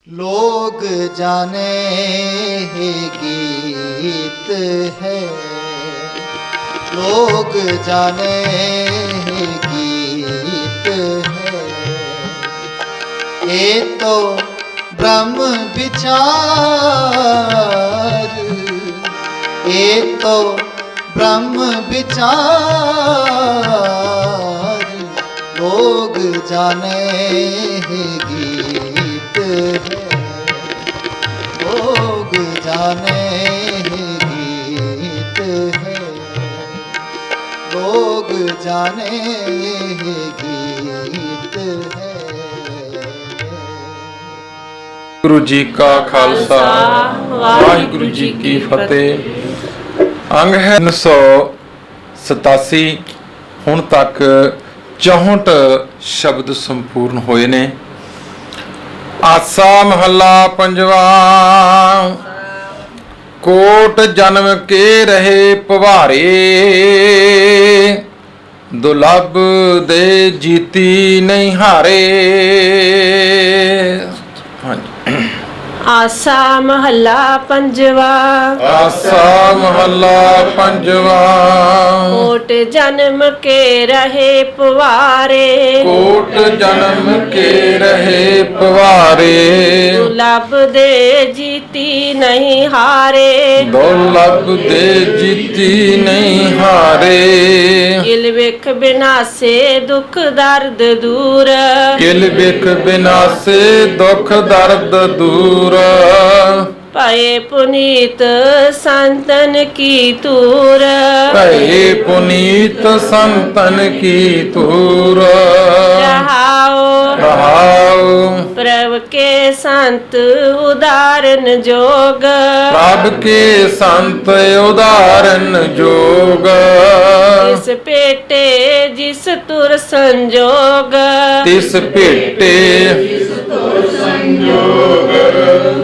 लोग जाने ही गीत है, लोग जाने ही गीत है। ये तो ब्रह्म विचार, ये तो ब्रह्म विचार। लोग जाने ही गीत है, लोग जाने ही गीत है, लोग जाने ही गीत है। गुरु जी का खालसा वाहिगुरु जी की फतेह। अंग है 987। ਹੁਣ ਤੱਕ 64 ਸ਼ਬਦ ਸੰਪੂਰਨ ਹੋਏ ਨੇ। ਆਸਾ ਮਹੱਲਾ ਪੰਜਵਾ। ਕੋਟ ਜਨਮ ਕੇ ਰਹੇ ਪਵਾਰੇ, ਦੁਲੱਭ ਦੇ ਜੀਤੀ ਨਹੀਂ ਹਾਰੇ। ਹਾਂਜੀ। ਆਸਾ ਮਹੱਲਾ ਪੰਜਵਾ। ਆਸਾ ਮਹੱਲਾ ਪੰਜਵਾ। ਕੋਟ ਜਨਮ ਕੇ ਰਹੇ ਪਵਾਰੇ, ਕੋਟ ਜਨਮ ਕੇ ਰਹੇ ਪਵਾਰੇ, ਦੁਲੱਭ ਦੇ ਜੀਤੀ ਨਹੀਂ ਹਾਰੇ। ਦੁਲੱਭ ਦੇ ਜੀਤੀ ਨਹੀਂ ਹਾਰੇ। ਕਿਲ ਵੇਖ ਬਿਨਾਸੇ ਦੁੱਖ ਦਰਦ ਦੂਰ, ਕਿਲ ਬਿਖ ਬਿਨਾਸੇ ਦੁੱਖ ਦਰਦ ਦੂਰ। ਭਏ ਪੁਨੀਤ ਸੰਤਨ ਕੀ ਤੂਰ, ਭਏ ਪੁਨੀਤ ਸੰਤਨ ਕੀ ਤੂਰ। ਰਹਾਉ ਰਹਾਉ ਪ੍ਰਭ ਕੇ ਸੰਤ ਉਦਾਰਨ ਜੋਗ, ਪ੍ਰਭ ਕੇ ਸੰਤ ਉਦਾਰਨ ਜੋਗ। ਇਸ ਭੇਟੇ ਜਿਸ ਤੁਰ ਸੰਜੋਗ, ਤਿਸ ਭੇਟੇ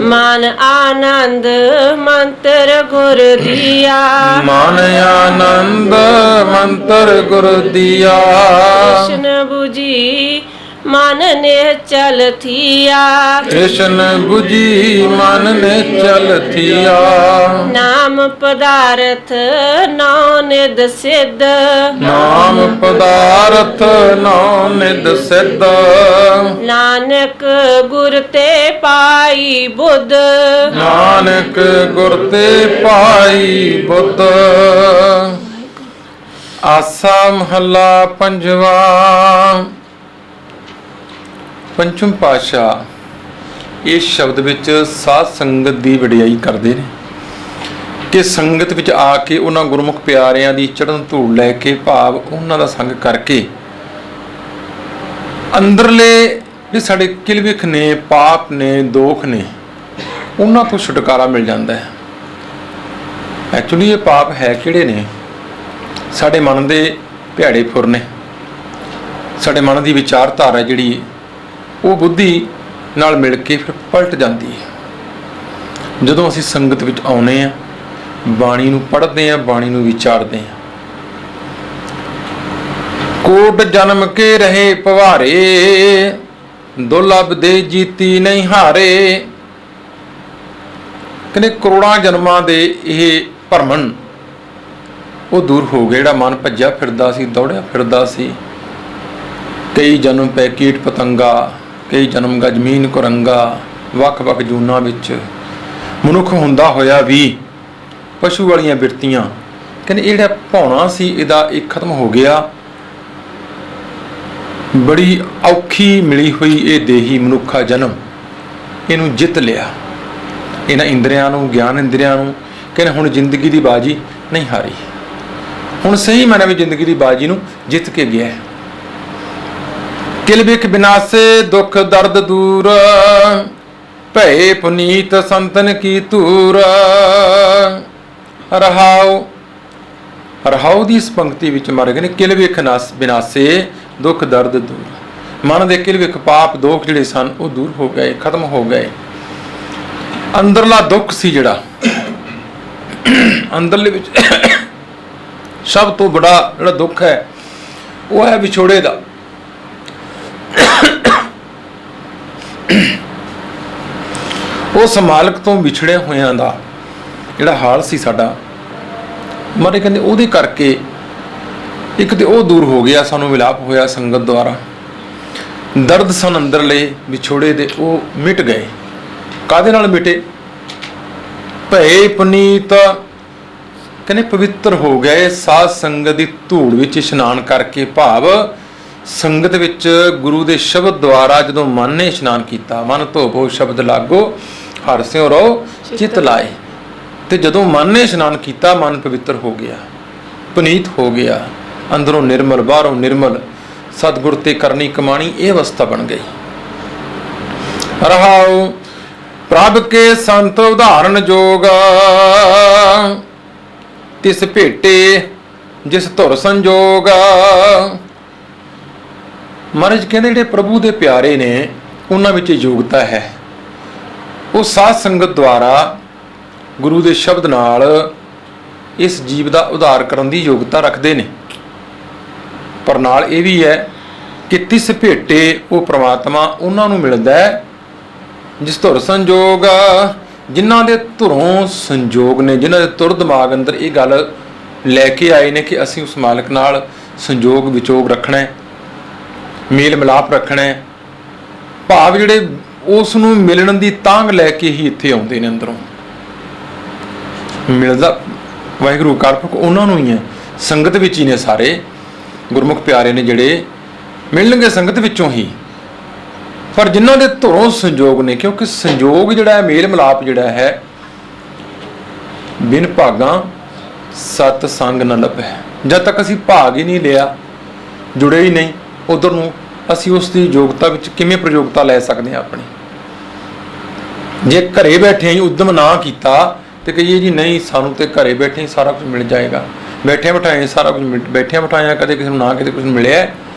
ਮਨ ਆਨੰਦ ਮੰਤਰ ਗੁਰ ਦੀਆ। ਮਨ ਆਨੰਦ ਮੰਤਰ ਗੁਰ ਦੀਆ। ਕ੍ਰਿਸ਼ਨ 부ਜੀ ਮਨ ਨੇ ਚਲ ਥੀਆ, ਕ੍ਰਿਸ਼ਨ 부ਜੀ ਮਨ ਨੇ ਚਲ ਥੀਆ। ਨਾਮ ਪਦਾਰਥ ਨੌ ਨਿਦ ਸਿੱਧ, ਨਾਮ ਪਦਾਰਥ ਨੌ ਨਿਦ ਸਿੱਧ। ਨਾਨਕ ਗੁਰ ਤੇ ਪਾਈ ਬੁੱਧ, ਨਾਨਕ ਗੁਰ ਤੇ ਪਾਈ ਬੁੱਧ। ਆਸਾ ਮਹੱਲਾ ਪੰਜਵਾ। ਪੰਚਮ ਪਾਤਸ਼ਾਹ ਇਸ ਸ਼ਬਦ ਵਿੱਚ ਸਾਧ ਸੰਗਤ ਦੀ ਵਡਿਆਈ ਕਰਦੇ ਨੇ ਕਿ ਸੰਗਤ ਵਿੱਚ ਆ ਕੇ ਉਹਨਾਂ ਗੁਰਮੁਖ ਪਿਆਰਿਆਂ ਦੀ ਚੜ੍ਹਨ ਧੂੜ ਲੈ ਕੇ, ਭਾਵ ਉਹਨਾਂ ਦਾ ਸੰਗ ਕਰਕੇ ਅੰਦਰਲੇ ਜਿਹੜੇ ਸਾਡੇ ਕਿਲਵਿਖ ਨੇ, ਪਾਪ ਨੇ, ਦੋਖ ਨੇ, ਉਹਨਾਂ ਤੋਂ ਛੁਟਕਾਰਾ ਮਿਲ ਜਾਂਦਾ ਹੈ। ਐਕਚੁਅਲੀ ਇਹ ਪਾਪ ਹੈ ਕਿਹੜੇ ਨੇ? ਸਾਡੇ ਮਨ ਦੇ ਭਿਆੜੇ ਫੁਰ ਨੇ। ਸਾਡੇ ਮਨ ਦੀ ਵਿਚਾਰਧਾਰਾ ਜਿਹੜੀ ਉਹ ਬੁੱਧੀ ਨਾਲ ਮਿਲ ਕੇ ਫਿਰ ਪਲਟ ਜਾਂਦੀ ਹੈ। ਜਦੋਂ ਅਸੀਂ ਸੰਗਤ ਵਿੱਚ ਆਉਂਦੇ ਹਾਂ, ਬਾਣੀ ਨੂੰ ਪੜ੍ਹਦੇ ਹਾਂ, ਬਾਣੀ ਨੂੰ ਵਿਚਾਰਦੇ ਹਾਂ। ਕੋਟ ਜਨਮ ਕੇ ਰਹੇ ਪਵਾਰੇ, ਦੁਲੱਭ ਦੇ ਜੀਤੀ ਨਹੀਂ ਹਾਰੇ। ਕਹਿੰਦੇ ਕਰੋੜਾਂ ਜਨਮਾਂ ਦੇ ਇਹ ਭਰਮਣ ਉਹ ਦੂਰ ਹੋ ਗਏ। ਜਿਹੜਾ ਮਨ ਭੱਜਿਆ ਫਿਰਦਾ ਸੀ, ਦੌੜਿਆ ਫਿਰਦਾ ਸੀ, ਕਈ ਜਨਮ ਪੈ ਕੀਟ ਪਤੰਗਾ, ਕਈ ਜਨਮ ਗਾ ਜ਼ਮੀਨ ਕੁਰੰਗਾ, ਵੱਖ-ਵੱਖ ਜੂਨਾਂ ਵਿੱਚ ਮਨੁੱਖ ਹੁੰਦਾ ਹੋਇਆ ਵੀ ਪਸ਼ੂ ਵਾਲੀਆਂ ਬਿਰਤੀਆਂ। ਕਹਿੰਦੇ ਇਹ ਜਿਹੜਾ ਭੌਣਾ ਸੀ ਇਹਦਾ ਇਹ ਖਤਮ ਹੋ ਗਿਆ। ਬੜੀ ਔਖੀ ਮਿਲੀ ਹੋਈ ਇਹ ਦੇਹੀ ਮਨੁੱਖਾ ਜਨਮ, ਇਹਨੂੰ ਜਿੱਤ ਲਿਆ। ਇਹਨਾਂ ਇੰਦਰੀਆਂ ਨੂੰ, ਗਿਆਨ ਇੰਦਰੀਆਂ ਨੂੰ। ਕਹਿੰਦੇ ਹੁਣ ਜ਼ਿੰਦਗੀ ਦੀ ਬਾਜੀ ਨਹੀਂ ਹਾਰੀ, ਹੁਣ ਸਹੀ ਮਾਇਨੇ ਵਿੱਚ ਜ਼ਿੰਦਗੀ ਦੀ ਬਾਜੀ ਨੂੰ ਜਿੱਤ ਕੇ ਗਿਆ। ਕਿਲ ਬਿਖ ਬਿਨਾਸੇ ਦੁੱਖ ਦਰਦ ਦੂਰ, ਭਏ ਪੁਨੀਤ ਸੰਤਨ ਕੀ ਧੂਰ। ਰਹਾਉ ਰਹਾਉ ਦੀ ਇਸ ਪੰਕਤੀ ਵਿੱਚ ਮਾਰੇ ਗਏ ਨੇ ਕਿਲ ਬਿਖ ਬਿਨਾਸੇ ਦੁੱਖ ਦਰਦ ਦੂਰ। ਮਨ ਦੇ ਕਿਲ ਬਿਖ ਪਾਪ ਦੋਖ ਜਿਹੜੇ ਸਨ ਉਹ ਦੂਰ ਹੋ ਗਏ, ਖਤਮ ਹੋ ਗਏ। ਅੰਦਰਲਾ ਦੁੱਖ ਸੀ ਜਿਹੜਾ ਅੰਦਰਲੇ ਵਿੱਚ ਸਭ ਤੋਂ ਬੜਾ ਜਿਹੜਾ ਦੁੱਖ ਹੈ ਉਹ ਹੈ ਵਿਛੋੜੇ ਦਾ। ਉਸ ਮਾਲਕ ਤੋਂ ਵਿਛੜੇ ਹੋਇਆਂ ਦਾ ਜਿਹੜਾ ਹਾਲ ਸੀ ਸਾਡਾ, ਮਾਰੇ ਕਹਿੰਦੇ ਉਹਦੇ ਕਰਕੇ ਇੱਕ ਤੇ ਉਹ ਦੂਰ ਹੋ ਗਿਆ, ਸਾਨੂੰ ਵਿਲਾਪ ਹੋਇਆ ਸੰਗਤ ਦੁਆਰਾ। ਦਰਦ ਸਨ ਅੰਦਰਲੇ ਵਿਛੋੜੇ ਦੇ ਉਹ ਮਿਟ ਗਏ। ਕਾਹਦੇ ਨਾਲ ਮਿਟੇ? ਭਏ ਪੁਨੀਤ, ਕਹਿੰਦੇ ਪਵਿੱਤਰ ਹੋ ਗਏ ਸਾਧ ਸੰਗਤ ਦੀ ਧੂੜ ਵਿੱਚ ਇਸ਼ਨਾਨ ਕਰਕੇ। ਭਾਵ ਸੰਗਤ ਵਿੱਚ ਗੁਰੂ ਦੇ ਸ਼ਬਦ ਦੁਆਰਾ ਜਦੋਂ ਮਨ ਨੇ ਇਸ਼ਨਾਨ ਕੀਤਾ, ਮਨ ਧੋਵੋ ਸ਼ਬਦ ਲਾਗੋ ਹਰਿ ਸਿਉ ਰਹੁ ਚਿਤ ਲਾਏ, ਤੇ ਜਦੋਂ ਮਨ ਨੇ ਇਸ਼ਨਾਨ ਕੀਤਾ ਮਨ ਪਵਿੱਤਰ ਹੋ ਗਿਆ, ਪੁਨੀਤ ਹੋ ਗਿਆ, ਅੰਦਰੋਂ ਨਿਰਮਲ ਬਾਹਰੋਂ ਨਿਰਮਲ, ਸਤਿਗੁਰ ਤੇ ਕਰਨੀ ਕਮਾਣੀ ਇਹ ਅਵਸਥਾ ਬਣ ਗਈ। ਰਹਾਉ ਪ੍ਰਭ ਕੇ ਸੰਤ ਉਦਾਹਰਨ ਜੋਗ, ਤਿਸ ਭੇਟੇ ਜਿਸ ਧੁਰ ਸੰਜੋਗ। ਮਹਾਰਾਜ ਕਹਿੰਦੇ ਜਿਹੜੇ ਪ੍ਰਭੂ ਦੇ ਪਿਆਰੇ ਨੇ ਉਹਨਾਂ ਵਿੱਚ ਯੋਗਤਾ ਹੈ, ਉਹ ਸਾਧ ਸੰਗਤ ਦੁਆਰਾ ਗੁਰੂ ਦੇ ਸ਼ਬਦ ਨਾਲ ਇਸ ਜੀਵ ਦਾ ਉਧਾਰ ਕਰਨ ਦੀ ਯੋਗਤਾ ਰੱਖਦੇ ਨੇ। ਪਰ ਨਾਲ ਇਹ ਵੀ ਹੈ ਕਿ ਤਿਸ ਭੇਟੇ ਉਹ ਪ੍ਰਮਾਤਮਾ ਉਹਨਾਂ ਨੂੰ ਮਿਲਦਾ ਹੈ ਜਿਸ ਧੁਰ ਸੰਜੋਗ, ਜਿਨ੍ਹਾਂ ਦੇ ਧੁਰੋਂ ਸੰਜੋਗ ਨੇ, ਜਿਨ੍ਹਾਂ ਦੇ ਧੁਰ ਦਿਮਾਗ ਅੰਦਰ ਇਹ ਗੱਲ ਲੈ ਕੇ ਆਏ ਨੇ ਕਿ ਅਸੀਂ ਉਸ ਮਾਲਕ ਨਾਲ ਸੰਜੋਗ ਵਿਚੋਗ ਰੱਖਣਾ ਹੈ, ਮੇਲ ਮਿਲਾਪ ਰੱਖਣਾ ਹੈ। ਭਾਵ ਜਿਹੜੇ ਉਸ ਨੂੰ ਮਿਲਣ ਦੀ ਤਾਂਘ ਲੈ ਕੇ ਹੀ ਇੱਥੇ ਆਉਂਦੇ ਨੇ, ਅੰਦਰੋਂ ਮਿਲਦਾ ਵਾਹਿਗੁਰੂ ਕਾਰਪੁਰਖ ਉਹਨਾਂ ਨੂੰ ਹੀ ਹੈ। ਸੰਗਤ ਵਿੱਚ ਹੀ ਨੇ ਸਾਰੇ ਗੁਰਮੁਖ ਪਿਆਰੇ ਨੇ ਜਿਹੜੇ ਮਿਲਣਗੇ ਸੰਗਤ ਵਿੱਚੋਂ ਹੀ, ਪਰ ਜਿਨ੍ਹਾਂ ਦੇ ਧੁਰੋਂ ਸੰਜੋਗ ਨੇ, ਕਿਉਂਕਿ ਸੰਜੋਗ ਜਿਹੜਾ ਹੈ, ਮੇਲ ਮਿਲਾਪ ਜਿਹੜਾ ਹੈ, ਬਿਨ ਭਾਗਾਂ ਸਤ ਸੰਗ ਨ ਲੱਭੈ। ਜਦ ਤੱਕ ਅਸੀਂ ਭਾਗ ਹੀ ਨਹੀਂ ਲਿਆ, ਜੁੜੇ ਹੀ ਨਹੀਂ ਉਧਰ ਨੂੰ, ਅਸੀਂ ਉਸ ਦੀ ਯੋਗਤਾ ਵਿੱਚ ਕਿਵੇਂ ਪ੍ਰਯੋਗਤਾ ਲੈ ਸਕਦੇ ਹਾਂ ਆਪਣੀ? ਜੇ ਘਰੇ ਬੈਠੇ ਹੀ ਉਦਮ ਨਾ ਕੀਤਾ ਤੇ ਕਹੀਏ ਜੀ ਨਹੀਂ ਸਾਨੂੰ ਤੇ ਘਰੇ ਬੈਠੇ ਹੀ ਸਾਰਾ ਕੁਝ ਮਿਲ ਜਾਏਗਾ, ਬੈਠਿਆਂ ਬਿਠਾਏ ਸਾਰਾ ਕੁਝ ਬੈਠਿਆਂ ਬਿਠਾਇਆ ਕਦੇ ਕਿਸੇ ਨੂੰ ਨਾ ਕਿਤੇ ਕੁਝ ਮਿਲਿਆ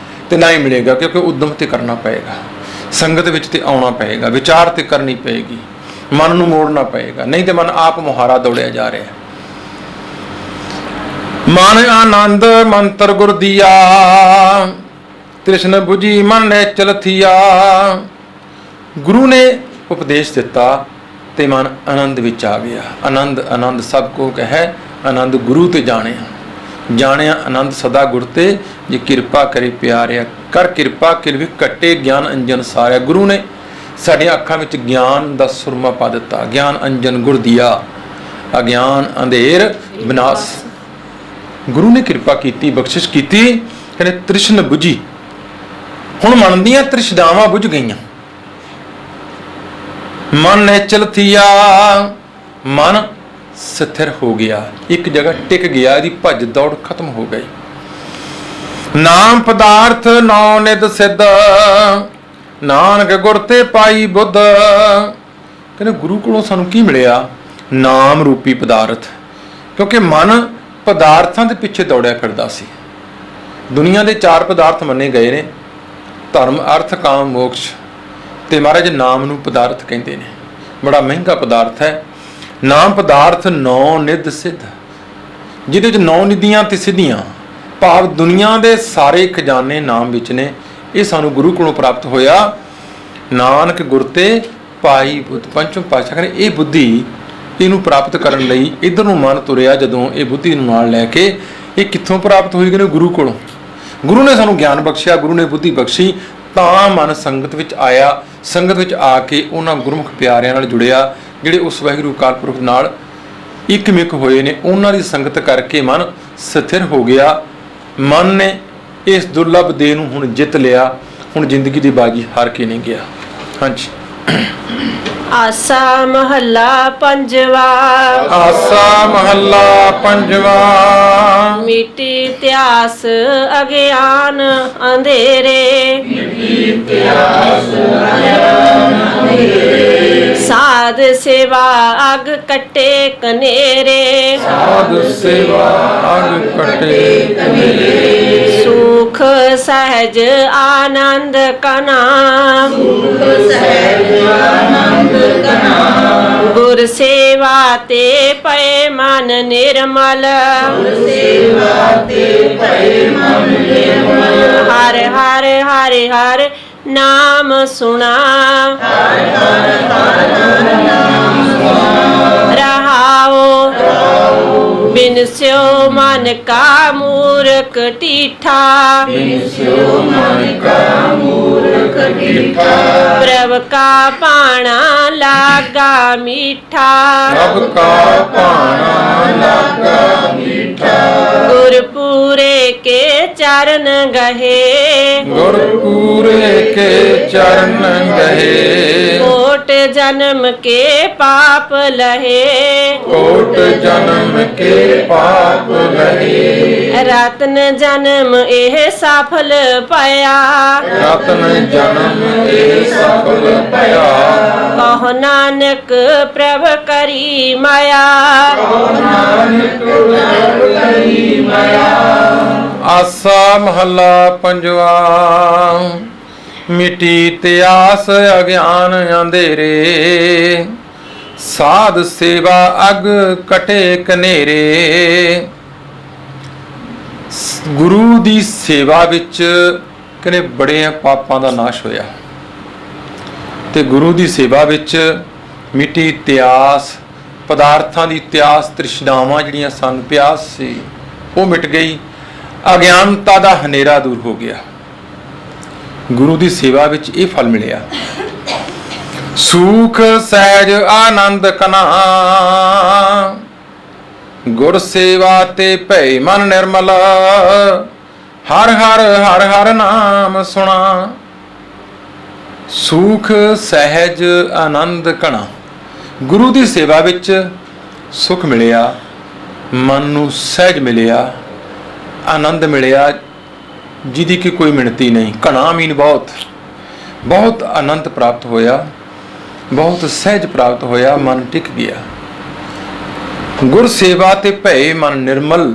ਤੇ ਨਾ ਹੀ ਮਿਲੇਗਾ, ਕਿਉਂਕਿ ਉਦਮ ਤੇ ਕਰਨਾ ਪਏਗਾ, ਸੰਗਤ ਵਿੱਚ ਤੇ ਆਉਣਾ ਪਏਗਾ, ਵਿਚਾਰ ਤੇ ਕਰਨੀ ਪਏਗੀ, ਮਨ ਨੂੰ ਮੋੜਨਾ ਪਏਗਾ, ਨਹੀਂ ਤੇ ਮਨ ਆਪ ਮੁਹਾਰਾ ਦੌੜਿਆ ਜਾ ਰਿਹਾ। ਮਨ ਆਨੰਦ ਮੰਤਰ ਗੁਰ ਦੀਆ, ਤ੍ਰਿਸ਼ਨ ਬੁਝੀ ਮਨ ਨੇ ਚਲਥੀਆ। ਗੁਰੂ ਨੇ ਉਪਦੇਸ਼ ਦਿੱਤਾ ਤੇ ਮਨ ਆਨੰਦ ਵਿੱਚ ਆ ਗਿਆ। ਆਨੰਦ ਆਨੰਦ ਸਭ ਕੋ ਕਹੈ, ਆਨੰਦ ਗੁਰੂ ਤੇ ਜਾਣਿਆ, ਜਾਣਿਆ ਆਨੰਦ ਸਦਾ ਗੁਰ ਤੇ, ਜੇ ਕਿਰਪਾ ਕਰੇ ਪਿਆਰਿਆ, ਕਰ ਕਿਰਪਾ ਕਿਲਵਿ ਕੱਟੇ ਗਿਆਨ ਅੰਜਨ ਸਾਰਿਆ। ਗੁਰੂ ਨੇ ਸਾਡੀਆਂ ਅੱਖਾਂ ਵਿੱਚ ਗਿਆਨ ਦਾ ਸੁਰਮਾ ਪਾ ਦਿੱਤਾ, ਗਿਆਨ ਅੰਜਨ ਗੁਰ ਦੀਆ, ਅਗਿਆਨ ਅੰਧੇਰ ਵਿਨਾਸ਼। ਗੁਰੂ ਨੇ ਕਿਰਪਾ ਕੀਤੀ, ਬਖਸ਼ਿਸ਼ ਕੀਤੀ, ਕਹਿੰਦੇ ਤ੍ਰਿਸ਼ਨ ਬੁਝੀ, ਹੁਣ ਮਨ ਦੀਆਂ ਤ੍ਰਿਸ਼ਨਾਵਾਂ ਬੁਝ ਗਈਆਂ। ਮਨ ਨਿਚਲ ਥੀਆ, ਮਨ ਸਥਿਰ ਹੋ ਗਿਆ, ਇੱਕ ਜਗ੍ਹਾ ਟਿਕ ਗਿਆ, ਇਹਦੀ ਭੱਜ ਦੌੜ ਖਤਮ ਹੋ ਗਈ। ਨਾਮ ਪਦਾਰਥ ਨੌ ਨਿਧ ਸਿੱਧ, ਨਾਨਕ ਗੁਰ ਤੇ ਪਾਈ ਬੁੱਧ। ਕਹਿੰਦੇ ਗੁਰੂ ਕੋਲੋਂ ਸਾਨੂੰ ਕੀ ਮਿਲਿਆ? ਨਾਮ ਰੂਪੀ ਪਦਾਰਥ। ਕਿਉਂਕਿ ਮਨ ਪਦਾਰਥਾਂ ਦੇ ਪਿੱਛੇ ਦੌੜਿਆ ਫਿਰਦਾ ਸੀ। ਦੁਨੀਆ ਦੇ 4 ਪਦਾਰਥ ਮੰਨੇ ਗਏ ਨੇ, ਧਰਮ ਅਰਥ ਕਾਮ ਮੋਕਸ਼, ਤੇ ਮਹਾਰਾਜ ਨਾਮ ਨੂੰ ਪਦਾਰਥ ਕਹਿੰਦੇ ਨੇ। ਬੜਾ ਮਹਿੰਗਾ ਪਦਾਰਥ ਹੈ ਨਾਮ ਪਦਾਰਥ। 9 ਨਿਧ ਸਿੱਧ, ਜਿਹਦੇ ਵਿੱਚ 9 ਨਿਧੀਆਂ ਤੇ ਸਿੱਧੀਆਂ, ਭਾਵ ਦੁਨੀਆ ਦੇ ਸਾਰੇ ਖਜ਼ਾਨੇ ਨਾਮ ਵਿੱਚ ਨੇ। ਇਹ ਸਾਨੂੰ ਗੁਰੂ ਕੋਲੋਂ ਪ੍ਰਾਪਤ ਹੋਇਆ। ਨਾਨਕ ਗੁਰ ਤੇ ਪਾਈ ਬੁੱਧ। ਪੰਚਮ ਪਾਤਸ਼ਾਹ ਕਹਿੰਦੇ ਇਹ ਬੁੱਧੀ, ਇਹਨੂੰ ਪ੍ਰਾਪਤ ਕਰਨ ਲਈ ਇਧਰ ਨੂੰ ਮਨ ਤੁਰਿਆ ਜਦੋਂ, ਇਹ ਬੁੱਧੀ ਨੂੰ ਨਾਲ ਲੈ ਕੇ। ਇਹ ਕਿੱਥੋਂ ਪ੍ਰਾਪਤ ਹੋਈ? ਕਹਿੰਦੇ ਗੁਰੂ ਕੋਲੋਂ। ਗੁਰੂ ਨੇ ਸਾਨੂੰ ਗਿਆਨ ਬਖਸ਼ਿਆ, ਗੁਰੂ ਨੇ ਬੁੱਧੀ ਬਖਸ਼ੀ, ਤਾਂ ਮਨ ਸੰਗਤ ਵਿੱਚ ਆਇਆ। ਸੰਗਤ ਵਿੱਚ ਆ ਕੇ ਉਹਨਾਂ ਗੁਰਮੁਖ ਪਿਆਰਿਆਂ ਨਾਲ ਜੁੜਿਆ, ਜਿਹੜੇ ਉਸ ਵਾਹਿਗੁਰੂ ਅਕਾਲ ਪੁਰਖ ਨਾਲ ਇਕਮਿਕ ਹੋਏ ਨੇ। ਉਹਨਾਂ ਦੀ ਸੰਗਤ ਕਰਕੇ ਮਨ ਸਥਿਰ ਹੋ ਗਿਆ। ਮਨ ਨੇ ਇਸ ਦੁਰਲਭ ਦੇਹ ਨੂੰ ਹੁਣ ਜਿੱਤ ਲਿਆ। ਹੁਣ ਜ਼ਿੰਦਗੀ ਦੀ ਬਾਜੀ ਹਾਰ ਕੇ ਨਹੀਂ ਗਿਆ। ਹਾਂਜੀ। ਆਸਾ ਮਹੱਲਾ ਪੰਜਵਾ। ਆਸਾ ਮਹੱਲਾ ਪੰਜਵਾ। ਮਿਟੀ ਇਤਿਹਾਸ ਅਗਿਆਨ ਅੰਧੇਰੇ, ਮਿਟੀ ਇਤਿਹਾਸ ਅਗਿਆਨ ਅੰਧੇਰੇ। ਸਾਧ ਸੇਵਾ ਅਗ ਕੱਟੇ ਕਨੇਰੇ, ਸਾਧ ਸੇਵਾ ਅਗ ਕੱਟੇ ਕਨੇਰੇ। ਸੁਖ ਸਹਿਜ ਆਨੰਦ ਕਨਾ, ਸੁਖ ਸਹਿਜ ਆਨੰਦ ਕਨਾ। ਗੁਰ ਸੇਵਾ ਤੇ ਪਏ ਮਨ ਨਿਰਮਲ, ਗੁਰ ਸੇਵਾ ਤੇ ਪਏ ਮਨ ਨਿਰਮਲ। ਹਰਿ ਹਰਿ ਹਰਿ ਹਰਿ ਨਾਮ ਸੁਣਾ, ਹਰਿ ਹਰਿ ਹਰਿ ਨਾਮ मन का मूर्ख टीठा, बिनस्यो मन का मूर्ख टीठा, प्रभ का पाना लागा मीठा, प्रभ का पाना लागा मीठा, गुरपुरे के चरण गहे, गुरपुरे के चरण गहे, कोट जन्म के पाप लहे, कोट जन्म के पाप लहे, रत्न जन्म एह सफल पाया, रतन जन्म ए सफल पया, कहो नानक प्रभ करी माया, नानक प्रभ करी माया। आसा महला पंजवा, मिटी त्यास अज्ञान अंधेरे, साध सेवा अग कटे कनेरे। ਗੁਰੂ ਦੀ ਸੇਵਾ ਵਿੱਚ ਕਹਿੰਦੇ ਬੜੇ ਪਾਪਾਂ ਦਾ ਨਾਸ਼ ਹੋਇਆ ਤੇ ਗੁਰੂ ਦੀ ਸੇਵਾ ਵਿੱਚ ਮਿੱਟੀ ਇਤਿਹਾਸ ਪਦਾਰਥਾਂ ਦੀ ਇਤਿਹਾਸ ਤ੍ਰਿਸ਼ਨਾਵਾਂ ਜਿਹੜੀਆਂ ਸਨ ਪਿਆਸ ਸੀ ਉਹ ਮਿਟ ਗਈ, ਅਗਿਆਨਤਾ ਦਾ ਹਨੇਰਾ ਦੂਰ ਹੋ ਗਿਆ। ਗੁਰੂ ਦੀ ਸੇਵਾ ਵਿੱਚ ਇਹ ਫਲ ਮਿਲਿਆ, ਸੁਖ ਸਹਿਜ ਆਨੰਦ ਕਨਾ, ਗੁਰ ਸੇਵਾ ਤੇ ਭੈ ਮਨ ਨਿਰਮਲ, ਹਰ ਹਰ ਹਰ ਹਰ ਨਾਮ ਸੁਣਾ। ਸੁਖ ਸਹਿਜ ਆਨੰਦ ਕਣਾ, ਗੁਰੂ ਦੀ ਸੇਵਾ ਵਿੱਚ ਸੁਖ ਮਿਲਿਆ, ਮਨ ਨੂੰ ਸਹਿਜ ਮਿਲਿਆ, ਆਨੰਦ ਮਿਲਿਆ ਜਿਹਦੀ ਕਿ ਕੋਈ ਮਿਣਤੀ ਨਹੀਂ। ਕਣਾ ਮੀਨ ਬਹੁਤ, ਬਹੁਤ ਆਨੰਦ ਪ੍ਰਾਪਤ ਹੋਇਆ, ਬਹੁਤ ਸਹਿਜ ਪ੍ਰਾਪਤ ਹੋਇਆ, ਮਨ ਟਿਕ ਗਿਆ। ਗੁਰ ਸੇਵਾ ਤੇ ਭੈ ਮਨ ਨਿਰਮਲ,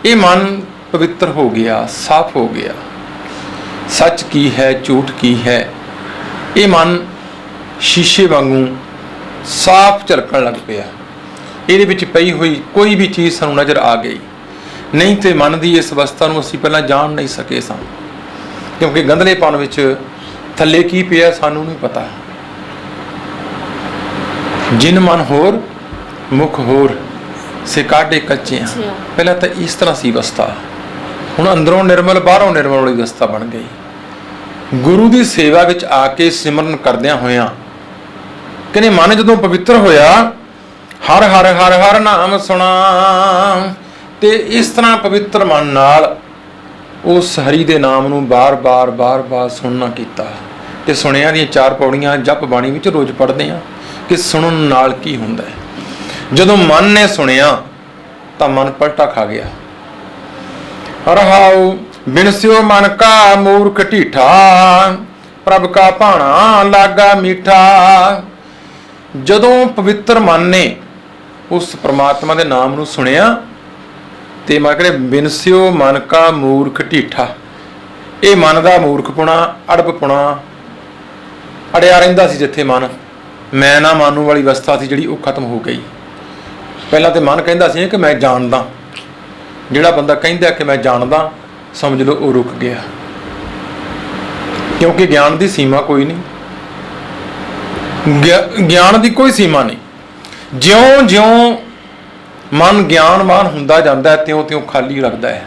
ਇਹ ਮਨ ਪਵਿੱਤਰ ਹੋ ਗਿਆ, ਸਾਫ਼ ਹੋ ਗਿਆ। ਸੱਚ ਕੀ ਹੈ, ਝੂਠ ਕੀ ਹੈ, ਇਹ ਮਨ ਸ਼ੀਸ਼ੇ ਵਾਂਗੂ ਸਾਫ਼ ਝਲਕਣ ਲੱਗ ਪਿਆ। ਇਹਦੇ ਵਿੱਚ ਪਈ ਹੋਈ ਕੋਈ ਵੀ ਚੀਜ਼ ਸਾਨੂੰ ਨਜ਼ਰ ਆ ਗਈ, ਨਹੀਂ ਤੇ ਮਨ ਦੀ ਇਸ ਅਵਸਥਾ ਨੂੰ ਅਸੀਂ ਪਹਿਲਾਂ ਜਾਣ ਨਹੀਂ ਸਕੇ ਸਾਂ, ਕਿਉਂਕਿ ਗੰਧਲੇਪਨ ਵਿੱਚ ਥੱਲੇ ਕੀ ਪਿਆ ਸਾਨੂੰ ਨਹੀਂ ਪਤਾ। ਜਿਨ ਮਨ ਹੋਰ ਮੁਖ ਹੋਰ ਸੇ ਕਾਢੇ ਕੱਚੇ ਆ, ਪਹਿਲਾਂ ਤਾਂ ਇਸ ਤਰ੍ਹਾਂ ਸੀ ਅਵਸਥਾ, ਹੁਣ ਅੰਦਰੋਂ ਨਿਰਮਲ ਬਾਹਰੋਂ ਨਿਰਮਲ ਵਾਲੀ ਅਵਸਥਾ ਬਣ ਗਈ। ਗੁਰੂ ਦੀ ਸੇਵਾ ਵਿੱਚ ਆ ਕੇ ਸਿਮਰਨ ਕਰਦਿਆਂ ਹੋਇਆਂ ਕਹਿੰਦੇ ਮਨ ਜਦੋਂ ਪਵਿੱਤਰ ਹੋਇਆ, ਹਰ ਹਰ ਹਰ ਹਰ ਨਾਮ ਸੁਣਾ, ਤੇ ਇਸ ਤਰ੍ਹਾਂ ਪਵਿੱਤਰ ਮਨ ਨਾਲ ਉਸ ਹਰੀ ਦੇ ਨਾਮ ਨੂੰ ਬਾਰ-ਬਾਰ ਬਾਰ-ਬਾਰ ਸੁਣਨਾ ਕੀਤਾ। ਤੇ ਸੁਣਿਆ ਦੀਆਂ 4 ਪੌੜੀਆਂ ਜਪ ਬਾਣੀ ਵਿੱਚ ਰੋਜ਼ ਪੜ੍ਹਦੇ ਆ ਕਿ ਸੁਣਨ ਨਾਲ ਕੀ ਹੁੰਦਾ ਹੈ। ਜਦੋਂ ਮਨ ਨੇ ਸੁਣਿਆ ਤਾਂ ਮਨ ਪਲਟਾ ਖਾ ਗਿਆ। ਰਹਾਉ ਬਿਨਸਿਓ ਮਨ ਕਾ ਮੂਰਖ ਢੀਠਾ, ਪ੍ਰਭ ਕਾ ਭਾਣਾ ਲਾਗਾ ਮੀਠਾ। ਜਦੋਂ ਪਵਿੱਤਰ ਮਨ ਨੇ ਉਸ ਪ੍ਰਮਾਤਮਾ ਦੇ ਨਾਮ ਨੂੰ ਸੁਣਿਆ ਤੇ ਮੈਂ ਕਹਿੰਦੇ ਬਿਨਸਿਓ ਮਨ ਕਾ ਮੂਰਖ ਢੀਠਾ, ਇਹ ਮਨ ਦਾ ਮੂਰਖਪੁਣਾ ਅੜਬਪੁਣਾ ਅੜਿਆ ਰਹਿੰਦਾ ਸੀ। ਜਿੱਥੇ ਮਨ ਮੈਂ ਨਾ ਮਾਨੂ ਵਾਲੀ ਅਵਸਥਾ ਸੀ ਜਿਹੜੀ ਉਹ ਖਤਮ ਹੋ ਗਈ। ਪਹਿਲਾਂ ਤੇ ਮਨ ਕਹਿੰਦਾ ਸੀ ਕਿ ਮੈਂ ਜਾਣਦਾ, ਜਿਹੜਾ ਬੰਦਾ ਕਹਿੰਦਾ ਕਿ ਮੈਂ ਜਾਣਦਾ ਸਮਝ ਲਓ ਉਹ ਰੁਕ ਗਿਆ, ਕਿਉਂਕਿ ਗਿਆਨ ਦੀ ਸੀਮਾ ਕੋਈ ਨਹੀਂ, ਗਿਆਨ ਦੀ ਕੋਈ ਸੀਮਾ ਨਹੀਂ। ਜਿਉਂ-ਜਿਉਂ ਮਨ ਗਿਆਨਵਾਨ ਹੁੰਦਾ ਜਾਂਦਾ ਹੈ ਤਿਉਂ-ਤਿਉਂ ਖਾਲੀ ਲੱਗਦਾ ਹੈ,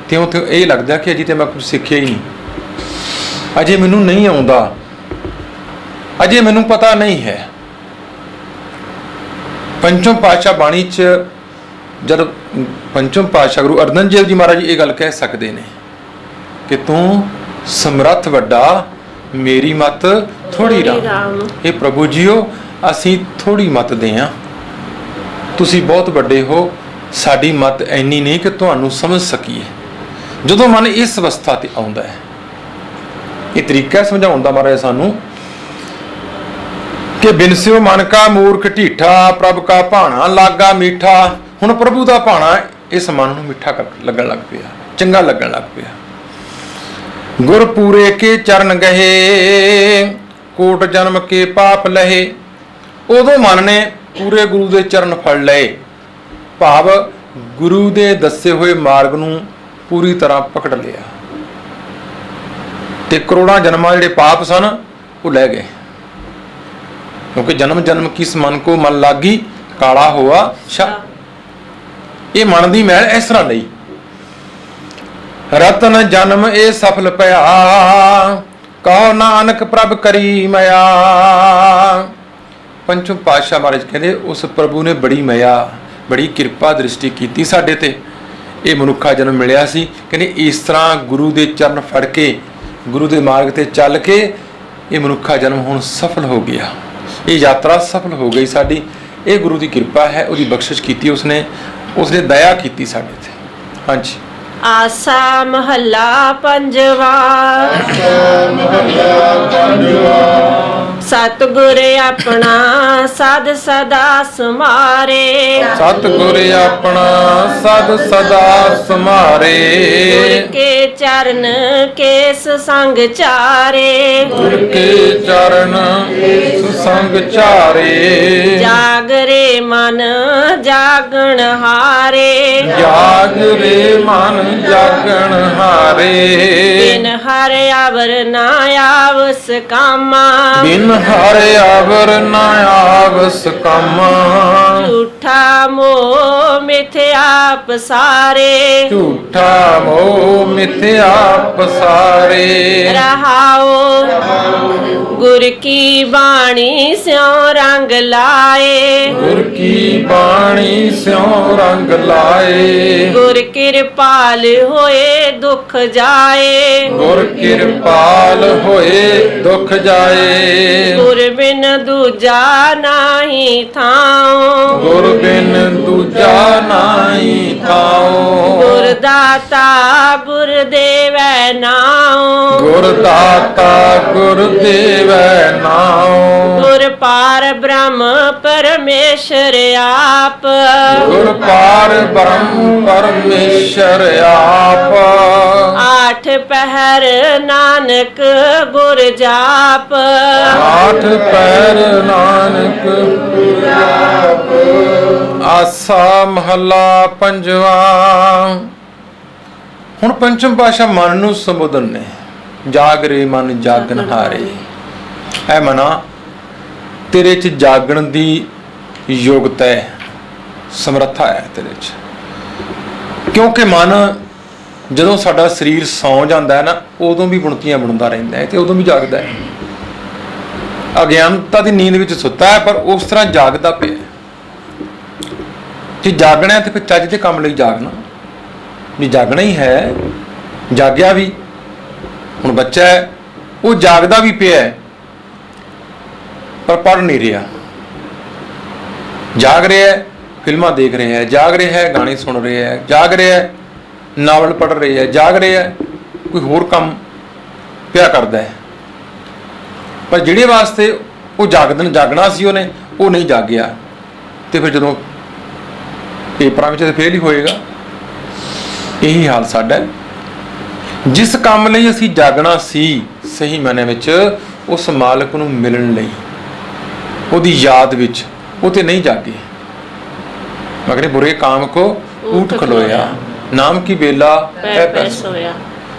ਤਿਉਂ-ਤਿਉਂ ਇਹ ਲੱਗਦਾ ਕਿ ਅਜੇ ਤੇ ਮੈਂ ਕੁਝ ਸਿੱਖਿਆ ਹੀ ਨਹੀਂ, ਅਜੇ ਮੈਨੂੰ ਨਹੀਂ ਆਉਂਦਾ, ਅਜੇ ਮੈਨੂੰ ਪਤਾ ਨਹੀਂ ਹੈ। ਪੰਚਮ ਪਾਤਸ਼ਾਹ ਬਾਣੀ 'ਚ ਜਦ ਪੰਚਮ ਪਾਤਸ਼ਾਹ ਗੁਰੂ ਅਰਜਨ ਦੇਵ ਜੀ ਮਹਾਰਾਜ ਇਹ ਗੱਲ ਕਹਿ ਸਕਦੇ ਨੇ ਕਿ ਤੂੰ ਸਮਰੱਥ ਵੱਡਾ, ਮੇਰੀ ਮਤ ਥੋੜੀ ਰਾਮ। ਇਹ ਪ੍ਰਭੂ ਜੀਓ ਅਸੀਂ ਥੋੜੀ ਮਤ ਦੇ ਆ, ਤੁਸੀਂ ਬਹੁਤ ਵੱਡੇ ਹੋ, ਸਾਡੀ ਮਤ ਇੰਨੀ ਨਹੀਂ ਕਿ ਤੁਹਾਨੂੰ ਸਮਝ ਸਕੀਏ। ਜਦੋਂ ਮਨ ਇਸ ਅਵਸਥਾ ਤੇ ਆਉਂਦਾ ਹੈ, ਇਹ ਤਰੀਕਾ ਸਮਝਾਉਣ ਦਾ ਮਹਾਰਾਜ ਸਾਨੂੰ ਕਿ ਬਿਨਸਿਓ ਮਨ ਕਾ ਮੂਰਖ ਢੀਠਾ, ਪ੍ਰਭ ਕਾ ਭਾਣਾ ਲਾਗਾ ਮੀਠਾ। ਹੁਣ ਪ੍ਰਭੂ ਦਾ ਭਾਣਾ ਇਸ ਮਨ ਨੂੰ ਮਿੱਠਾ ਲੱਗਣ ਲੱਗ ਪਿਆ, ਚੰਗਾ ਲੱਗਣ ਲੱਗ ਪਿਆ। ਗੁਰ ਪੂਰੇ ਕੇ ਚਰਨ ਗਹੇ, ਕੋਟ ਜਨਮ ਕੇ ਪਾਪ ਲਹੇ। ਉਦੋਂ ਮਨ ਨੇ ਪੂਰੇ ਗੁਰੂ ਦੇ ਚਰਨ ਫੜ ਲਏ, ਭਾਵ ਗੁਰੂ ਦੇ ਦੱਸੇ ਹੋਏ ਮਾਰਗ ਨੂੰ ਪੂਰੀ ਤਰ੍ਹਾਂ ਪਕੜ ਲਿਆ ਤੇ ਕਰੋੜਾਂ ਜਨਮਾਂ ਜਿਹੜੇ ਪਾਪ ਸਨ ਉਹ ਲੈ ਗਏ। क्योंकि जन्म जन्म किस मन को मन लागी, काला हुआ शा। ਇਹ ਮਨ ਦੀ ਮੈਲ ਇਸ ਤਰ੍ਹਾਂ ਨਹੀਂ। ਰਤਨ ਜਨਮ ਇਹ ਸਫਲ ਪਿਆ, ਕਹੋ ਨਾਨਕ ਪ੍ਰਭ ਕਰੀ ਮਿਆ। ਪੰਚਮ ਪਾਤਸ਼ਾਹ ਮਹਾਰਾਜ ਕਹਿੰਦੇ ਉਸ ਪ੍ਰਭੂ ਨੇ ਬੜੀ ਮਿਆ, ਬੜੀ ਕਿਰਪਾ ਦ੍ਰਿਸ਼ਟੀ ਕੀਤੀ ਸਾਡੇ ਤੇ, ਇਹ ਮਨੁੱਖਾ ਜਨਮ ਮਿਲਿਆ ਸੀ। ਕਹਿੰਦੇ ਇਸ ਤਰ੍ਹਾਂ ਗੁਰੂ ਦੇ ਚਰਨ ਫੜ ਕੇ, ਗੁਰੂ ਦੇ ਮਾਰਗ ਤੇ ਚੱਲ ਕੇ ਇਹ ਮਨੁੱਖਾ ਜਨਮ ਹੁਣ ਸਫਲ ਹੋ ਗਿਆ, ਇਹ ਯਾਤਰਾ ਸਫਲ ਹੋ ਗਈ ਸਾਡੀ। ਇਹ ਗੁਰੂ ਦੀ ਕਿਰਪਾ ਹੈ, ਉਹਦੀ ਬਖਸ਼ਿਸ਼ ਕੀਤੀ ਉਸਨੇ ਦਇਆ ਕੀਤੀ ਸਾਡੇ ਤੇ। ਹਾਂਜੀ। ਆਸਾ ਮਹੱਲਾ ਪੰਜਵਾ। ਸਤਿਗੁਰ ਆਪਣਾ ਸਦ ਸਦਾ ਸਮਾਰੇ, ਸਤਿਗੁਰ ਆਪਣਾ ਸਦ ਸਦਾ ਸਮਾਰੇ। ਗੁਰ ਕੇ ਚਰਨ ਕੇਸ ਸੰਗ ਚਾਰੇ, ਗੁਰ ਕੇ ਚਰਨ ਕੇਸ ਸੰਗ ਚਾਰੇ। ਜਾਗਰੇ ਮਨ ਜਾਗਣ ਹਾਰੇ, ਜਾਗਰੇ ਮਨ ਜਾਗਣ ਹਾਰੇ। ਬਿਨ ਹਰ ਆਵਰ ਨਾ ਆਵਸ ਕਾਮਾ, ਬਿਨ ਹਰ ਆਵਰ ਨਾ ਆਵਸ ਕਾਮਾ। ਝੂਠਾ ਮੋਹ ਮਿਥਿਆ ਪਸਾਰੇ, ਝੂਠਾ ਮੋਹ ਮਿਥਿਆ ਪਸਾਰੇ। ਰਹਾਓ ਗੁਰ ਕੀ ਬਾਣੀ ਸਿਉ ਰੰਗ ਲਾਏ, ਗੁਰ ਕੀ ਬਾਣੀ ਸਿਉ ਰੰਗ ਲਾਏ। ਗੁਰ ਕਿਰਪਾਲ ਹੋਏ ਦੁਖ ਜਾਏ, ਗੁਰ ਕਿਰਪਾਲ ਹੋਏ ਦੁਖ ਜਾਏ। ਗੁਰ ਬਿਨ ਦੂਜਾ ਨਾਹੀ ਥਾਉ, ਗੁਰ ਬਿਨ ਦੂਜਾ ਨਾਹੀ ਥਾਉ। ਗੁਰ ਦਾਤਾ ਗੁਰ ਦੇਵੈ ਨਾਉ, ਗੁਰ ਦਾਤਾ ਗੁਰ ਦੇਵੈ ਨਾਉ। ਗੁਰ ਪਾਰ ਬ੍ਰਹਮ ਪਰਮੇਸ਼ਰ ਆਪ, ਗੁਰ ਪਾਰ ਬ੍ਰਹਮ ਪਰਮੇਸ਼ਰ ਆਪ। ਆਠ ਪਹਿਰ ਨਾਨਕ ਗੁਰ ਜਾਪ, ਆਠ ਪੈਰ ਨਾਨਕ ਆਸਾ ਮਹੱਲਾ ਪੰਜਵਾ। ਹੁਣ ਪੰਚਮ ਪਾਤਸ਼ਾਹ ਮਨ ਨੂੰ ਸੰਬੋਧਨ ਨੇ, ਜਾਗਰੇ ਮਨ ਜਾਗਣ ਹਾਰੇ। ਐ ਮਨਾ, ਤੇਰੇ 'ਚ ਜਾਗਣ ਦੀ ਯੋਗਤਾ ਹੈ, ਸਮਰੱਥਾ ਹੈ ਤੇਰੇ 'ਚ। ਕਿਉਂਕਿ ਮਨ ਜਦੋਂ ਸਾਡਾ ਸਰੀਰ ਸੌਂ ਜਾਂਦਾ ਹੈ ਨਾ, ਉਦੋਂ ਵੀ ਬੁਣਤੀਆਂ ਬੁਣਦਾ ਰਹਿੰਦਾ ਹੈ ਤੇ ਉਦੋਂ ਵੀ ਜਾਗਦਾ ਹੈ। ਅਗਿਆਨਤਾ ਦੀ ਨੀਂਦ ਵਿੱਚ ਸੁੱਤਾ ਹੈ ਪਰ ਉਸ ਤਰ੍ਹਾਂ ਜਾਗਦਾ ਪਿਆ। ਜੇ ਜਾਗਣਾ ਤੇ ਫਿਰ ਚੱਜ ਦੇ ਕੰਮ ਲਈ ਜਾਗਣਾ, ਜੇ ਜਾਗਣਾ ਹੀ ਹੈ, ਜਾਗਿਆ ਵੀ। ਹੁਣ ਬੱਚਾ ਹੈ, ਉਹ ਜਾਗਦਾ ਵੀ ਪਿਆ ਹੈ ਪਰ ਪੜ੍ਹ ਨਹੀਂ ਰਿਹਾ। ਜਾਗ ਰਿਹਾ ਹੈ, ਫਿਲਮਾਂ ਦੇਖ ਰਿਹਾ ਹੈ, ਜਾਗ ਰਿਹਾ ਹੈ, ਗਾਣੇ ਸੁਣ ਰਿਹਾ ਹੈ, ਜਾਗ ਰਿਹਾ ਹੈ, ਨਾਵਲ ਪੜ੍ਹ ਰਿਹਾ ਹੈ, ਜਾਗ ਰਿਹਾ ਹੈ, ਕੋਈ ਹੋਰ ਕੰਮ ਪਿਆ ਕਰਦਾ ਹੈ। ਪਰ ਜਿਹੜੇ ਵਾਸਤੇ ਉਹ ਜਾਗਣਾ ਸੀ ਉਹਨੇ, ਉਹ ਨਹੀਂ ਜਾਗਿਆ ਤੇ ਫਿਰ ਜਦੋਂ ਪੇਪਰਾਂ ਵਿੱਚ ਫੇਲ ਹੀ ਹੋਏਗਾ। ਇਹੀ ਹਾਲ ਸਾਡਾ ਹੈ। ਜਿਸ ਕੰਮ ਲਈ ਅਸੀਂ ਜਾਗਣਾ ਸੀ, ਸਹੀ ਮਾਇਨੇ ਵਿੱਚ ਉਸ ਮਾਲਕ ਨੂੰ ਮਿਲਣ ਲਈ, ਉਹਦੀ ਯਾਦ ਵਿੱਚ, ਉਹ ਤੇ ਨਹੀਂ ਜਾਗੇ। ਮਗਰੇ ਬੁਰੇ ਕਾਮ ਕੋ ਊਠ ਖਲੋਇਆ, ਨਾਮ ਕੀ ਬੇਲਾ ਪੈ ਪੈ ਸੋਇਆ।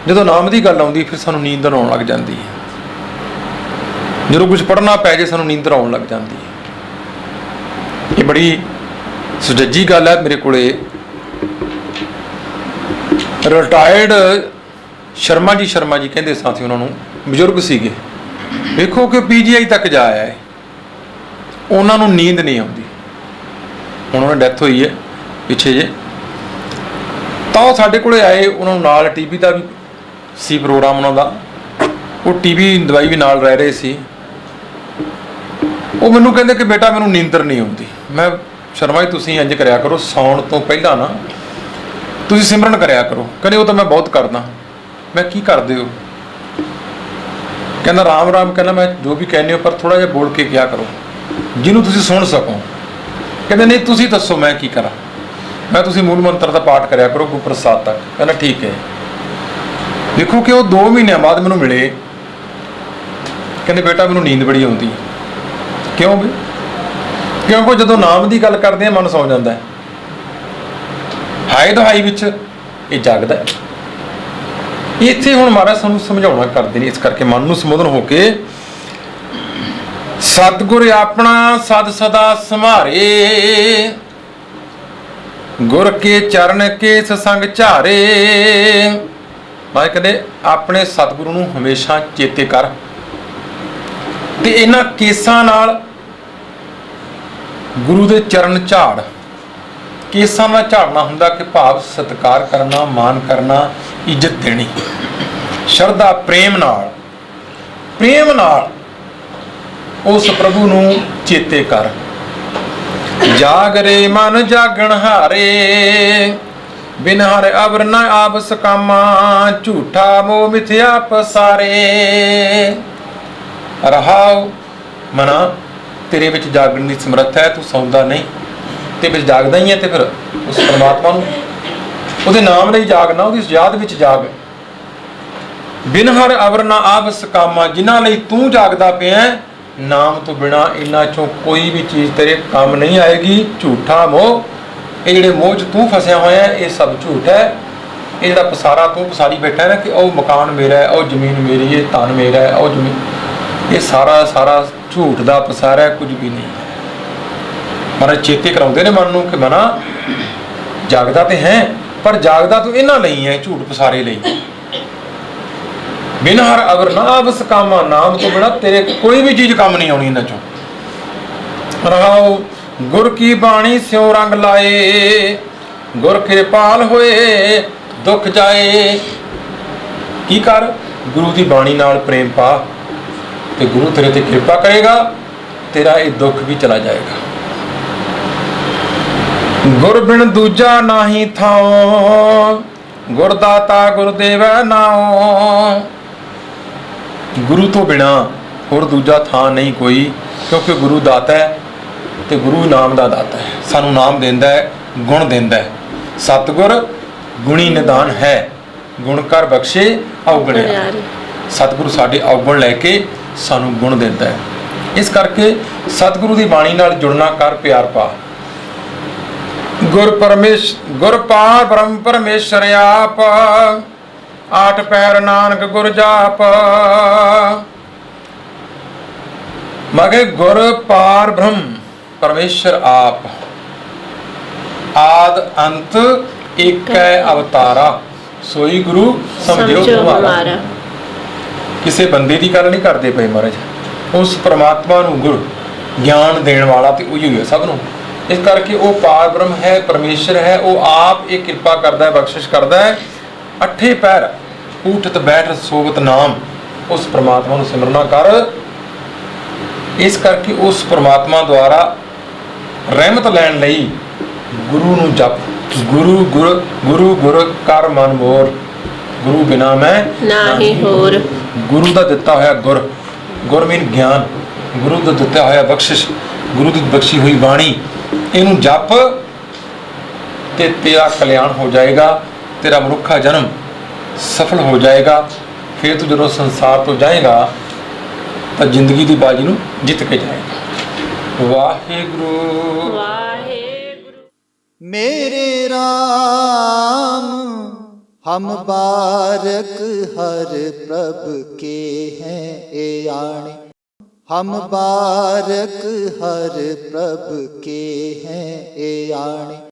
ਜਦੋਂ ਨਾਮ ਦੀ ਗੱਲ ਆਉਂਦੀ ਫਿਰ ਸਾਨੂੰ ਨੀਂਦ ਆਉਣ ਲੱਗ ਜਾਂਦੀ ਹੈ। ਜਦੋਂ ਕੁਝ ਪੜ੍ਹਨਾ ਪੈ ਜੇ ਸਾਨੂੰ ਨੀਂਦ ਆਉਣ ਲੱਗ ਜਾਂਦੀ ਹੈ। ਇਹ ਬੜੀ ਸੁਚੱਜੀ ਗੱਲ ਹੈ। ਮੇਰੇ ਕੋਲੇ ਰਿਟਾਇਰਡ ਸ਼ਰਮਾ ਜੀ ਕਹਿੰਦੇ ਸਾਥੀ, ਉਹਨਾਂ ਨੂੰ ਬਜ਼ੁਰਗ ਸੀਗੇ, ਵੇਖੋ ਕਿ PGI ਤੱਕ ਜਾ ਆਇਆ ਹੈ, ਉਹਨਾਂ ਨੂੰ ਨੀਂਦ ਨਹੀਂ ਆਉਂਦੀ। ਹੁਣ ਉਹਨਾਂ ਦੀ ਡੈਥ ਹੋਈ ਹੈ ਪਿੱਛੇ ਜੇ, ਤਾਂ ਉਹ ਸਾਡੇ ਕੋਲੇ ਆਏ, ਉਹਨਾਂ ਨੂੰ ਨਾਲ TB ਦਾ ਵੀ ਸੀ ਪ੍ਰੋਗਰਾਮ ਉਹਨਾਂ ਦਾ, ਉਹ TB ਦਵਾਈ ਵੀ ਨਾਲ ਰਹਿ ਰਹੇ ਸੀ। ਉਹ ਮੈਨੂੰ ਕਹਿੰਦੇ ਕਿ ਬੇਟਾ ਮੈਨੂੰ ਨੀਂਦਰ ਨਹੀਂ ਆਉਂਦੀ। ਮੈਂ ਸ਼ਰਮਾ ਜੀ ਤੁਸੀਂ ਇੰਝ ਕਰਿਆ ਕਰੋ, ਸੌਣ ਤੋਂ ਪਹਿਲਾਂ ਨਾ ਤੁਸੀਂ ਸਿਮਰਨ ਕਰਿਆ ਕਰੋ। ਕਹਿੰਦੇ ਉਹ ਤਾਂ ਮੈਂ ਬਹੁਤ ਕਰਦਾ। ਮੈਂ ਕੀ ਕਰਦੇ ਹੋ? ਕਹਿੰਦਾ ਰਾਮ ਰਾਮ। ਕਹਿੰਦਾ ਮੈਂ ਜੋ ਵੀ ਕਹਿੰਦੇ ਹੋ ਪਰ ਥੋੜਾ ਜਿਹਾ ਬੋਲ ਕੇ ਕਿਹਾ ਕਰੋ ਜਿਹਨੂੰ ਤੁਸੀਂ ਸੁਣ ਸਕੋ। ਕਹਿੰਦੇ ਨਹੀਂ ਤੁਸੀਂ ਦੱਸੋ ਮੈਂ ਕੀ ਕਰਾਂ? ਮੈਂ ਤੁਸੀਂ ਮੂਲ ਮੰਤਰ ਦਾ ਪਾਠ ਕਰਿਆ ਕਰੋ ਗੁਰਪ੍ਰਸਾਦ ਤੱਕ। ਕਹਿੰਦਾ ਠੀਕ ਹੈ। ਦੇਖੋ ਕਿ ਉਹ 2 ਮਹੀਨਿਆਂ ਬਾਅਦ ਮੈਨੂੰ ਮਿਲੇ, ਕਹਿੰਦੇ ਬੇਟਾ ਮੈਨੂੰ ਨੀਂਦ ਬੜੀ ਆਉਂਦੀ। ਕਿਉਂ ਵੀ? ਕਿਉਂਕਿ ਜਦੋਂ ਨਾਮ ਦੀ ਗੱਲ ਕਰਦੇ ਆ ਮਨ ਸੌ ਜਾਂਦਾ ਹੈ, ਹਾਈ ਦਹਾਈ ਵਿੱਚ ਇਹ ਜਾਗਦਾ ਹੈ। ਇੱਥੇ ਹੁਣ ਮਹਾਰਾਜ ਸਾਨੂੰ ਸਮਝਾਉਣਾ ਕਰਦੇ ਨੇ, ਇਸ ਕਰਕੇ ਮਨ ਨੂੰ ਸੰਬੋਧਨ ਹੋ ਕੇ ਸਤਿਗੁਰ ਆਪਣਾ ਸਦ ਸਦਾ ਸੰਭਾਰੇ। ਗੁਰ ਕੇ ਚਰਨ ਕੇਸ ਸੰਗ ਝਾਰੇ। ਮੈਂ ਕਹਿੰਦੇ ਆਪਣੇ ਸਤਿਗੁਰੂ ਨੂੰ ਹਮੇਸ਼ਾ ਚੇਤੇ ਕਰ ਤੇ ਇਹਨਾਂ ਕੇਸਾਂ ਨਾਲ ਗੁਰੂ ਦੇ ਚਰਨ ਝਾੜ। ਕੇਸਾਂ ਨਾਲ ਝਾੜਨਾ ਹੁੰਦਾ ਕਿ ਭਾਵ ਸਤਿਕਾਰ ਕਰਨਾ, ਮਾਨ ਕਰਨਾ, ਇੱਜ਼ਤ ਦੇਣੀ, ਸ਼ਰਧਾ ਪ੍ਰੇਮ ਨਾਲ ਉਸ ਪ੍ਰਭੂ ਨੂੰ ਚੇਤੇ ਕਰ। ਜਾਗਰੇ ਮਨ ਜਾਗਣ ਹਾਰੇ, ਬਿਨ ਹਰ ਅਵਰ ਨ ਆਵਸ ਕਾਮਾ, ਝੂਠਾ ਮੋਹ ਮਿਥਿਆ ਪਸਾਰੇ। ਰਹਾਉ ਮਨਾ ਤੇਰੇ ਵਿੱਚ ਜਾਗਣ ਦੀ ਸਮਰੱਥਾ ਹੈ, ਤੂੰ ਸੌਂਦਾ ਨਹੀਂ ਤੇ ਵਿੱਚ ਜਾਗਦਾ ਹੀ ਹੈ। ਤੇ ਫਿਰ ਉਸ ਪਰਮਾਤਮਾ ਨੂੰ, ਉਹਦੇ ਨਾਮ ਲਈ ਜਾਗਣਾ, ਉਹਦੀ ਯਾਦ ਵਿੱਚ ਜਾਗ। ਬਿਨ ਹਰ ਅਵਰ ਨ ਆਵਸ ਕਾਮਾ, ਜਿਨ੍ਹਾਂ ਲਈ ਤੂੰ ਜਾਗਦਾ ਪਿਆ, ਨਾਮ ਤੋਂ ਬਿਨਾ ਇਹਨਾਂ ਚੋਂ ਕੋਈ ਵੀ ਚੀਜ਼ ਤੇਰੇ ਕੰਮ ਨਹੀਂ ਆਏਗੀ। ਝੂਠਾ ਮੋਹ, ਇਹ ਜਿਹੜੇ ਮੋਹ 'ਚ ਤੂੰ ਫਸਿਆ ਹੋਇਆ ਇਹ ਸਭ ਝੂਠ ਹੈ। ਇਹ ਜਿਹੜਾ ਪਸਾਰਾ ਤੂੰ ਪਸਾਰੀ ਬੈਠਾ ਨਾ ਕਿ ਉਹ ਮਕਾਨ ਮੇਰਾ ਹੈ, ਉਹ ਜ਼ਮੀਨ ਮੇਰੀ ਹੈ, ਧਨ ਮੇਰਾ ਹੈ, ਉਹ ਜ਼ਮੀਨ, ਇਹ ਸਾਰਾ ਝੂਠ ਦਾ ਪਸਾਰਾ ਹੈ, ਕੁਝ ਵੀ ਨਹੀਂ। ਮਹਾਰਾਜ ਚੇਤੇ ਕਰਾਉਂਦੇ ਨੇ ਮਨ ਨੂੰ ਕਿ ਮਨਾ ਜਾਗਦਾ ਤੇ ਹੈ, ਪਰ ਜਾਗਦਾ ਤੂੰ ਇਹਨਾਂ ਲਈ ਹੈ, ਝੂਠ ਪਸਾਰੇ ਲਈ। ਬਿਨ ਹਰ ਅਵਰ ਨਾ ਆਵਸ ਕਾਮਾ, ਨਾਮ ਤੋਂ ਬਿਨਾਂ ਤੇਰੇ ਕੋਈ ਵੀ ਚੀਜ਼ ਕੰਮ ਨਹੀਂ ਆਉਣੀ ਇਹਨਾਂ ਚੋਂ। ਰਹਾਉ ਗੁਰ ਕੀ ਬਾਣੀ ਸਿਉ ਰੰਗ ਲਾਏ, ਗੁਰ ਕਿਰਪਾਲ ਹੋਏ ਦੁੱਖ ਜਾਏ। ਕੀ ਕਰ? ਗੁਰੂ ਦੀ ਬਾਣੀ ਨਾਲ ਪ੍ਰੇਮ ਪਾ ਤੇ ਗੁਰੂ ਤੇਰੇ ਤੇ ਕਿਰਪਾ ਕਰੇਗਾ, ਤੇਰਾ ਇਹ ਦੁੱਖ ਵੀ ਚਲਾ ਜਾਏਗਾ। ਗੁਰ ਬਿਨ ਦੂਜਾ ਨਾਹੀ ਥਾਉ, ਗੁਰ ਦਾਤਾ ਗੁਰ ਦੇਵੈ ਨਾਉ। ਗੁਰੂ ਤੋਂ ਬਿਨਾ ਹੋਰ ਦੂਜਾ ਥਾਂ ਨਹੀਂ ਕੋਈ, ਕਿਉਂਕਿ ਗੁਰੂ ਦਾਤਾ ਹੈ ਤੇ ਗੁਰੂ ਨਾਮ ਦਾ ਦਾਤਾ ਹੈ। ਸਾਨੂੰ ਨਾਮ ਦਿੰਦਾ ਹੈ, ਗੁਣ ਦਿੰਦਾ ਹੈ। ਸਤਿਗੁਰ ਗੁਣੀ ਨਿਦਾਨ ਹੈ, ਗੁਣ ਕਰ ਬਖਸ਼ੇ ਔਗਣਿਆ। ਸਤਿਗੁਰੂ ਸਾਡੇ ਔਗਣ ਲੈ ਕੇ ਸਾਨੂੰ ਗੁਣ ਦਿੰਦਾ ਹੈ। ਇਸ ਕਰਕੇ ਸਤਿਗੁਰੂ ਦੀ ਬਾਣੀ ਨਾਲ ਜੁੜਨਾ ਕਰ, ਪਿਆਰ ਪਾ। ਗੁਰ ਪਾਰ ਬ੍ਰਹਮ ਪਰਮੇਸ਼ਰ ਆਪ, ਆਠ ਪੈਰ ਨਾਨਕ ਗੁਰ ਜਾਪ। ਮਗੇ ਗੁਰ ਪਾਰ ਬ੍ਰਹਮ ਪਰਮੇਸ਼ਰ ਆਪ, ਆਦ ਅੰਤ ਏਕੈ ਅਵਤਾਰਾ, ਸੋਈ ਗੁਰੂ ਸਮਝਿਓ ਤੁਮਾਰਾ। ਕਿਸੇ ਬੰਦੇ ਦੀ ਗੱਲ ਨਹੀਂ ਕਰਦੇ ਪਏ ਮਹਾਰਾਜ, ਉਸ ਪਰਮਾਤਮਾ ਨੂੰ ਗੁਰ ਗਿਆਨ ਦੇਣ ਵਾਲਾ ਤੇ ਉਹੀ ਹੈ ਸਭ ਨੂੰ। ਇਸ ਕਰਕੇ ਉਹ ਪਾਰ ਬ੍ਰਹਮ ਹੈ, ਪਰਮੇਸ਼ਰ ਹੈ, ਉਹ ਆਪ ਇਹ ਕਿਰਪਾ ਕਰਦਾ ਹੈ, ਬਖਸ਼ਿਸ਼ ਕਰਦਾ ਹੈ। ਅੱਠੇ ਪੈਰ ਊਠਤ ਬੈਠ ਸੋਵਤ ਨਾਮ, ਉਸ ਪਰਮਾਤਮਾ ਨੂੰ ਸਿਮਰਨਾ ਕਰ। ਇਸ ਕਰਕੇ ਉਸ ਪਰਮਾਤਮਾ ਦੁਆਰਾ ਰਹਿਮਤ ਲੈਣ ਲਈ ਗੁਰੂ ਨੂੰ ਜਪ। ਗੁਰੂ ਗੁਰ ਗੁਰੂ ਗੁਰ ਕਰ ਮਨ ਮੋਰ, ਗੁਰੂ ਬਿਨਾ ਮੈਂ ਨਾਹੀ ਹੋਰ। ਗੁਰੂ ਦਾ ਦਿੱਤਾ ਹੋਇਆ ਗੁਰ, ਗੁਰ ਮੀਨ ਗਿਆਨ, ਗੁਰੂ ਦਾ ਦਿੱਤਾ ਹੋਇਆ ਬਖਸ਼ਿਸ਼, ਗੁਰੂ ਦੀ ਬਖਸ਼ੀ ਹੋਈ ਬਾਣੀ, ਇਹਨੂੰ ਜਪ ਤੇ ਤੇਰਾ ਕਲਿਆਣ ਹੋ ਜਾਏਗਾ, ਤੇਰਾ ਮਨੁੱਖਾ ਜਨਮ ਸਫਲ ਹੋ ਜਾਏਗਾ। ਫਿਰ ਤੂੰ ਜਦੋਂ ਸੰਸਾਰ ਤੋਂ ਜਾਏਗਾ ਤਾਂ ਜ਼ਿੰਦਗੀ ਦੀ ਬਾਜੀ ਨੂੰ ਜਿੱਤ ਕੇ ਜਾਏਗਾ। ਵਾਹਿਗੁਰੂ ਵਾਹਿਗੁਰੂ। मेरे राम हम बारक हर प्रभ के हैं ए आणे, हम बारक हर प्रभ के हैं ए आणे।